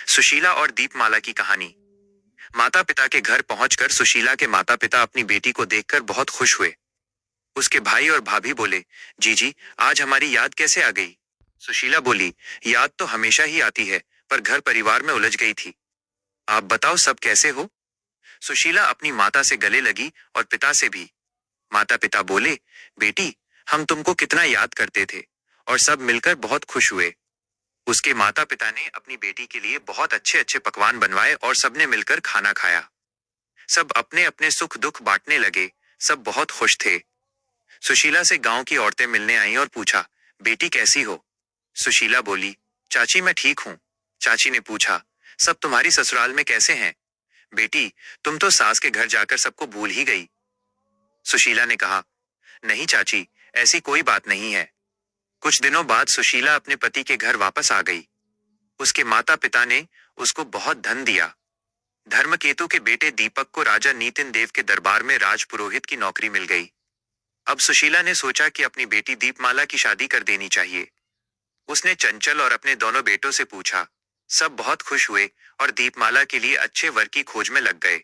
सुशीला और दीपमाला की कहानी। माता पिता के घर पहुंचकर सुशीला के माता पिता अपनी बेटी को देखकर बहुत खुश हुए। उसके भाई और भाभी बोले, जीजी, आज हमारी याद कैसे आ गई? सुशीला बोली, याद तो हमेशा ही आती है, पर घर परिवार में उलझ गई थी। आप बताओ, सब कैसे हो? सुशीला अपनी माता से गले लगी और पिता से भी। माता पिता बोले, बेटी, हम तुमको कितना याद करते थे और सब मिलकर बहुत खुश हुए। उसके माता पिता ने अपनी बेटी के लिए बहुत अच्छे अच्छे पकवान बनवाए और सबने मिलकर खाना खाया। सब अपने अपने सुख दुख बांटने लगे। सब बहुत खुश थे। सुशीला से गांव की औरतें मिलने आईं और पूछा, बेटी कैसी हो? सुशीला बोली, चाची मैं ठीक हूँ। चाची ने पूछा, सब तुम्हारी ससुराल में कैसे हैं? बेटी, तुम तो सास के घर जाकर सबको भूल ही गई। सुशीला ने कहा, नहीं चाची, ऐसी कोई बात नहीं है। कुछ दिनों बाद सुशीला अपने पति के घर वापस आ गई। उसके माता पिता ने उसको बहुत धन दिया। धर्मकेतु के बेटे दीपक को राजा नीतिन देव के दरबार में राजपुरोहित की नौकरी मिल गई। अब सुशीला ने सोचा कि अपनी बेटी दीपमाला की शादी कर देनी चाहिए। उसने चंचल और अपने दोनों बेटों से पूछा। सब बहुत खुश हुए और दीपमाला के लिए अच्छे वर की खोज में लग गए।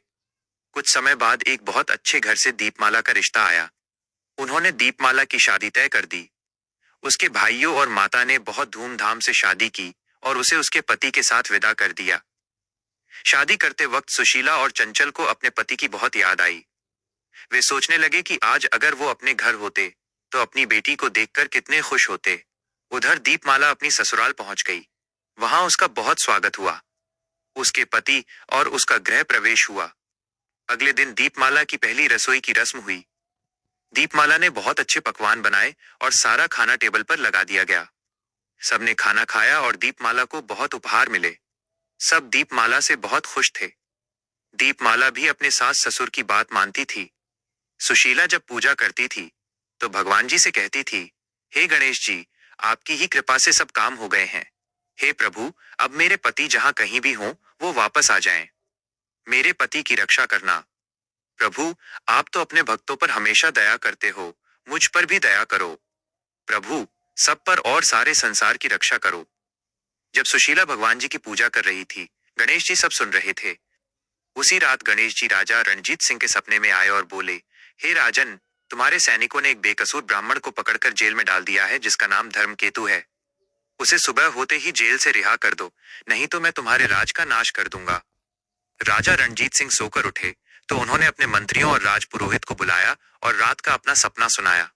कुछ समय बाद एक बहुत अच्छे घर से दीपमाला का रिश्ता आया। उन्होंने दीपमाला की शादी तय कर दी। उसके भाइयों और माता ने बहुत धूमधाम से शादी की और उसे उसके पति के साथ विदा कर दिया। शादी करते वक्त सुशीला और चंचल को अपने पति की बहुत याद आई। वे सोचने लगे कि आज अगर वो अपने घर होते तो अपनी बेटी को देखकर कितने खुश होते। उधर दीपमाला अपनी ससुराल पहुंच गई। वहां उसका बहुत स्वागत हुआ। उसके पति और उसका गृह प्रवेश हुआ। अगले दिन दीपमाला की पहली रसोई की रस्म हुई। दीपमाला ने बहुत अच्छे पकवान बनाए और सारा खाना टेबल पर लगा दिया गया। सबने खाना खाया और दीपमाला को बहुत उपहार मिले। सब दीपमाला से बहुत खुश थे। दीपमाला भी अपने सास ससुर की बात मानती थी। सुशीला जब पूजा करती थी तो भगवान जी से कहती थी, हे गणेश जी, आपकी ही कृपा से सब काम हो गए हैं। हे प्रभु, अब मेरे पति जहां कहीं भी हों वो वापस आ जाएं। मेरे पति की रक्षा करना। प्रभु, आप तो अपने भक्तों पर हमेशा दया करते हो, मुझ पर भी दया करो। प्रभु, सब पर और सारे संसार की रक्षा करो। जब सुशीला भगवान जी की पूजा कर रही थी, गणेश जी सब सुन रहे थे। उसी रात गणेश जी राजा रणजीत सिंह के सपने में आए और बोले, हे राजन, तुम्हारे सैनिकों ने एक बेकसूर ब्राह्मण को पकड़कर जेल में डाल दिया है जिसका नाम धर्मकेतु है। उसे सुबह होते ही जेल से रिहा कर दो, नहीं तो मैं तुम्हारे राज का नाश कर दूंगा। राजा रणजीत सिंह सोकर उठे तो उन्होंने अपने मंत्रियों और राजपुरोहित को बुलाया और रात का अपना सपना सुनाया।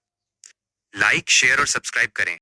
लाइक, शेयर और सब्सक्राइब करें।